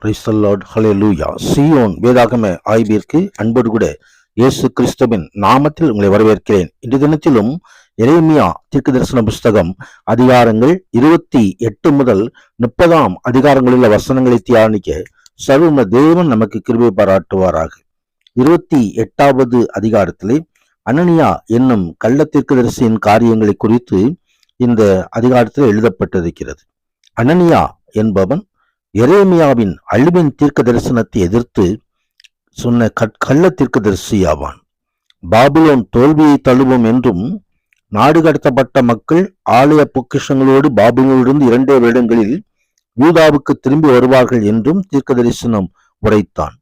Praise the Lord, ஹல்லேலூயா. சீயோன் வேதாகம ஆய்விற்கு அன்போடு கூட இயேசு கிறிஸ்துவின் நாமத்தில் உங்களை வரவேற்கிறேன். இன்று தினத்திலும் எரேமியா தீர்க்கதரிசன புஸ்தகம் அதிகாரங்கள் 28 முதல் 30 அதிகாரங்களில் வசனங்களை தியானிக்க சர்வ தேவன் நமக்கு கிருபை பாராட்டுவாராக. 28வது அதிகாரத்திலே அனனியா என்னும் கள்ள தீர்க்கதரிசியின் காரியங்களை குறித்து இந்த அதிகாரத்தில் எழுதப்பட்டிருக்கிறது. அனனியா என்பவன் எரேமியாவின் அழிவின் தீர்க்க தரிசனத்தை எதிர்த்து சொன்ன கள்ள தீர்க்கதரிசி ஆவான். பாபிலோன் தோல்வியை தழுவும் என்றும், நாடு கடத்தப்பட்ட மக்கள் ஆலய பொக்கிஷங்களோடு பாபிலோனிலிருந்து 2 வருடங்களில் யூதாவுக்கு திரும்பி வருவார்கள் என்றும் தீர்க்க தரிசனம் உரைத்தான்.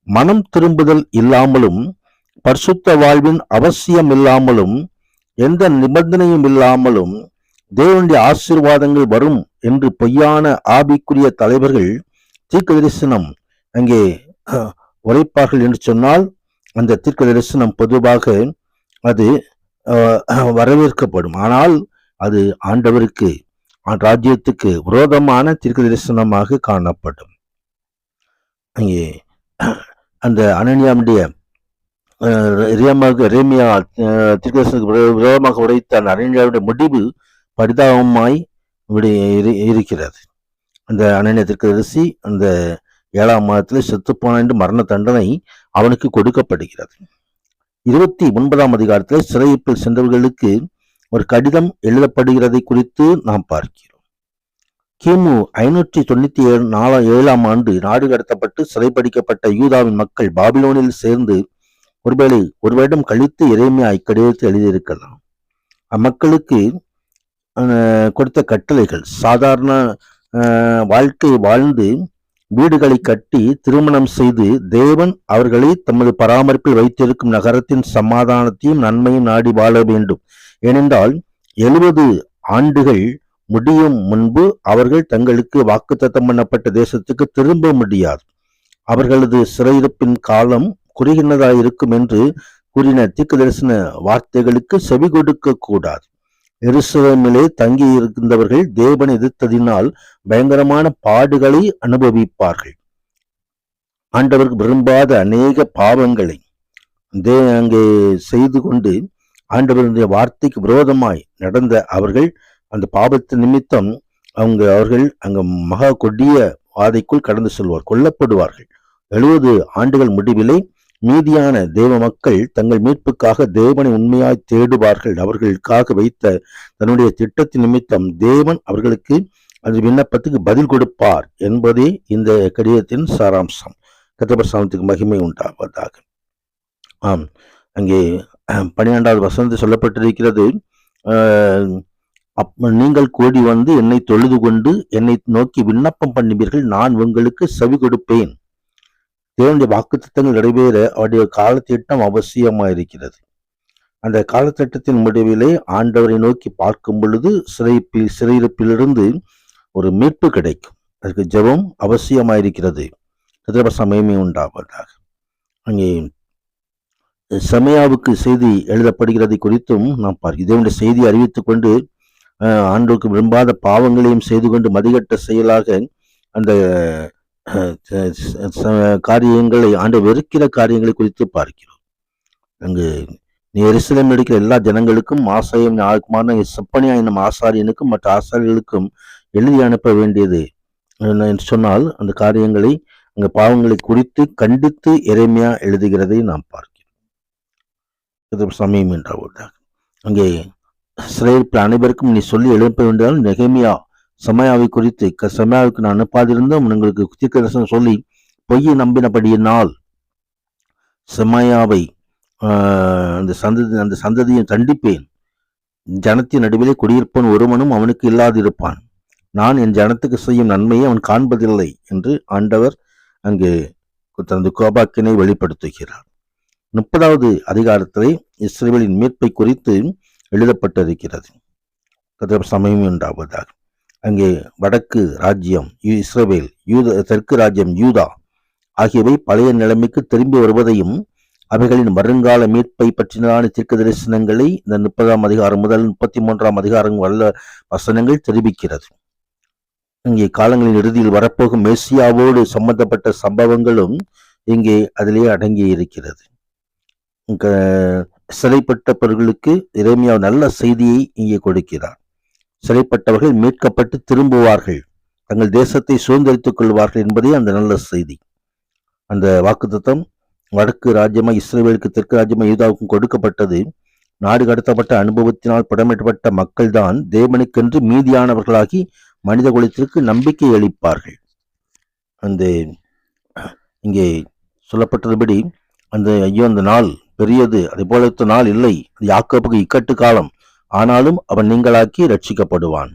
மனம் திரும்புதல் இல்லாமலும், பரிசுத்த வாழ்வின் அவசியம் இல்லாமலும், எந்த நிபந்தனையும் இல்லாமலும் தேவனுடைய ஆசீர்வாதங்கள் வரும் என்று பொய்யான ஆவிக்குரிய தலைவர்கள் தீர்க்க தரிசனம் அங்கே உரைப்பார்கள் என்று சொன்னால், அந்த தீர்க்க தரிசனம் பொதுவாக அது வரவேற்கப்படும். ஆனால் அது ஆண்டவருக்கு, ராஜ்யத்துக்கு விரோதமான தீர்க்க தரிசனமாக காணப்படும். அங்கே அந்த அனனியாவுடைய எரேமியா தீர்க்க தரிசனத்துக்கு விரோதமாக உரைத்த அந்த அனனியாவுடைய முடிவு பரிதாபமாய் இருக்கிறது. அந்த அனனியா தீர்க்கதரிசி அந்த 7ஆம் மாதத்தில் செத்துப்போன என்று மரண தண்டனை அவனுக்கு கொடுக்கப்படுகிறது. 29ஆம் அதிகாரத்தில் சிறையிருப்பில் சென்றவர்களுக்கு ஒரு கடிதம் எழுதப்படுகிறதை குறித்து நாம் பார்க்கிறோம். கிமு 597ஆம் ஆண்டு நாடு கடத்தப்பட்டு சிறைப்படிக்கப்பட்ட யூதாவின் மக்கள் பாபிலோனில் சேர்ந்து ஒரு வருடம் கழித்து எரேமியா இக்கடிதத்தை எழுதியிருக்கலாம். அம்மக்களுக்கு கொடுத்த கட்டளைகள், சாதாரண வாழ்க்கை வாழ்ந்து வீடுகளை கட்டி திருமணம் செய்து தேவன் அவர்களை தமது பராமரிப்பில் வைத்திருக்கும் நகரத்தின் சமாதானத்தையும் நன்மையும் நாடி வாழ வேண்டும். ஏனென்றால் 70 ஆண்டுகள் முடியும் முன்பு அவர்கள் தங்களுக்கு வாக்குத்தத்தம் பண்ணப்பட்ட தேசத்துக்கு திரும்ப முடியாது. அவர்களது சிறையிருப்பின் காலம் குறுகினதாயிருக்கும் என்று கூறின தீர்க்க தரிசன வார்த்தைகளுக்கு செவி கொடுக்க கூடாது. எருசலேமிலே தங்கி இருந்தவர்கள் தேவனை எதிர்த்ததினால் பயங்கரமான பாடுகளை அனுபவிப்பார்கள். ஆண்டவருக்கு விரும்பாத அநேக பாவங்களை அங்கே செய்து கொண்டு ஆண்டவருடைய வார்த்தைக்கு விரோதமாய் நடந்த அவர்கள் அந்த பாவத்தின் நிமித்தம் அவர்கள் அங்க மகா கொடிய வாதைக்குள் கடந்து செல்வார், கொல்லப்படுவார்கள். 70 ஆண்டுகள் முடிவிலே மீதியான தேவ மக்கள் தங்கள் மீட்புக்காக தேவனை உண்மையாய் தேடுவார்கள். அவர்களுக்காக வைத்த தன்னுடைய திட்டத்தின் நிமித்தம் தேவன் அவர்களுக்கு அந்த விண்ணப்பத்துக்கு பதில் கொடுப்பார் என்பதே இந்த கடிதத்தின் சாராம்சம். கர்த்தர் நாமத்துக்கு மகிமை உண்டாவதாக. அங்கே 12வது வசனத்தில் சொல்லப்பட்டிருக்கிறது, நீங்கள் கூடி வந்து என்னை தொழுது கொண்டு என்னை நோக்கி விண்ணப்பம் பண்ணுவீர்கள், நான் உங்களுக்கு செவி கொடுப்பேன். தேவனுடைய வாக்குத்தத்தங்கள் நிறைவேற அவருடைய காலத்திட்டம் அவசியமாயிருக்கிறது. அந்த காலத்திட்டத்தின் முடிவிலே ஆண்டவரை நோக்கி பார்க்கும் பொழுது சிறையிருப்பிலிருந்து ஒரு மீட்பு கிடைக்கும். அதற்கு ஜெபம் அவசியமாயிருக்கிறது. மகிமை உண்டாவதாக. அங்கே செமையாவுக்கு செய்தி எழுதப்படுகிறது குறித்தும் நாம் இதனுடைய செய்தி அறிவித்துக் கொண்டு ஆண்டோருக்கு விரும்பாத பாவங்களையும் செய்து கொண்டு மதிகட்ட செயலாக அந்த காரியங்களை ஆண்டு வெறுக்கிற காரியங்களை குறித்து பார்க்கிறோம். அங்கு நீ எருசலேம் இருக்கிற எல்லா ஜனங்களுக்கும் ஆசாயம் செப்பனியா என்னும் ஆசாரியனுக்கும் மற்ற ஆசாரியர்களுக்கும் எழுதி அனுப்ப வேண்டியது என்று சொன்னால் அந்த காரியங்களை அங்க பாவங்களை குறித்து கண்டித்து எரேமியா எழுதுகிறதை நாம் பார்க்கிறோம். சமயம் என்றாவதாக அங்கே இஸ்ரவேல் அனைவருக்கும் நீ சொல்லி எழுப்ப வேண்டியதால் நெகேமியா செமாயாவை குறித்து செமாயாவுக்கு நான் அனுப்பாதிருந்தோம் உங்களுக்கு தீர்க்கதரிசனம் சொல்லி பொய்யை நம்பினபடியினால் செமாயாவை அந்த சந்ததியை தண்டிப்பேன். ஜனத்தின் நடுவிலே குடியிருப்பவன் ஒருவனும் அவனுக்கு இல்லாதிருப்பான். நான் என் ஜனத்துக்கு செய்யும் நன்மையை அவன் காண்பதில்லை என்று ஆண்டவர் அங்கு தனது கோபாக்கினை வெளிப்படுத்துகிறார். 30வது அதிகாரத்திலே இஸ்ரவேலின் மீட்பை குறித்து எழுதப்பட்டிருக்கிறது. சமயம் உண்டாவதாக அங்கே வடக்கு ராஜ்யம் இஸ்ரவேல், தெற்கு ராஜ்யம் யூதா ஆகியவை பழைய நிலைமைக்கு திரும்பி வருவதையும் அவைகளின் வருங்கால மீட்பை பற்றினான தீர்க்க தரிசனங்களை இந்த 30ஆம் அதிகாரம் முதல் 33ஆம் அதிகாரம் வல்ல வசனங்கள் தெரிவிக்கிறது. இங்கே காலங்களின் இறுதியில் வரப்போகும் மேசியாவோடு சம்பந்தப்பட்ட சம்பவங்களும் இங்கே அதிலேயே அடங்கி இருக்கிறது. சிறைப்பட்டவர்களுக்கு எரேமியா நல்ல செய்தியை இங்கே கொடுக்கிறார். சிறைப்பட்டவர்கள் மீட்கப்பட்டு திரும்புவார்கள், தங்கள் தேசத்தை சுதந்திரித்துக் கொள்வார்கள் என்பதே அந்த நல்ல செய்தி. அந்த வாக்குத்தத்தம் வடக்கு ராஜ்யமாய் இஸ்ரவேலுக்கு தெற்கு ராஜ்யமாய் யூதாவுக்கும் கொடுக்கப்பட்டது. நாடு கடத்தப்பட்ட அனுபவத்தினால் புடமிடப்பட்ட மக்கள் தான் தேவனுக்கென்று மீதியானவர்களாகி மனித குலத்திற்கு நம்பிக்கை அளிப்பார்கள். அந்த இங்கே சொல்லப்பட்டதுபடி அந்த நாள் பெரியது, அதை போல நாள் இல்லை. யாக்கோபுக்கு இக்கட்டு காலம், ஆனாலும் அவன் நீங்களாக்கி ரட்சிக்கப்படுவான்.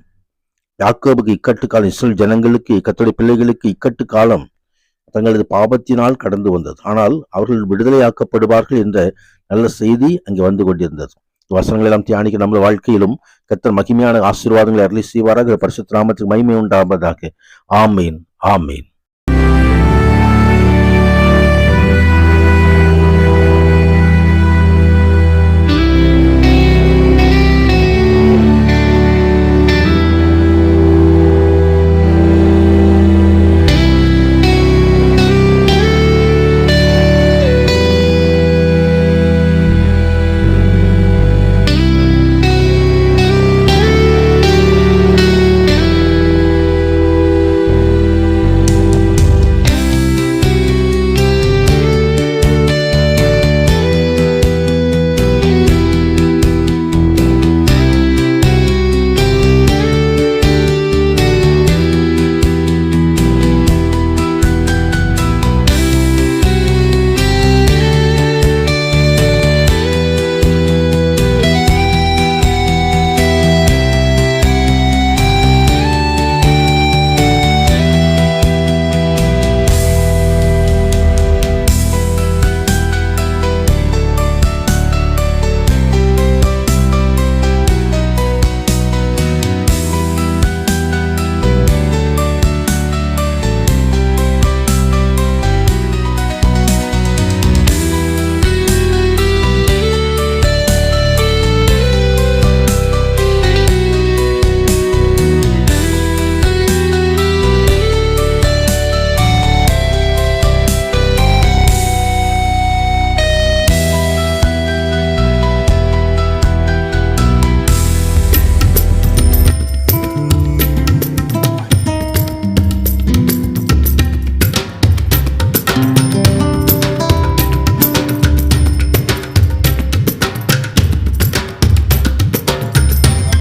யாக்கோபுக்கு இக்கட்டு காலம், இஸ்ரவேல் ஜனங்களுக்கு கர்த்தருடைய பிள்ளைகளுக்கு இக்கட்டு காலம் தங்களது பாவத்தினால் கடந்து வந்தது. ஆனால் அவர்கள் விடுதலையாக்கப்படுவார்கள் என்ற நல்ல செய்தி அங்கே வந்து கொண்டிருந்தது. வசனங்கள் எல்லாம் தியானிக்க நம்ம வாழ்க்கையிலும் கர்த்தர் மகிமையான ஆசீர்வாதங்களை அருளி செய்வாராக. பரிசுத்த நாமத்துக்கு மகிமை உண்டாவதாக. ஆமீன், ஆமீன்.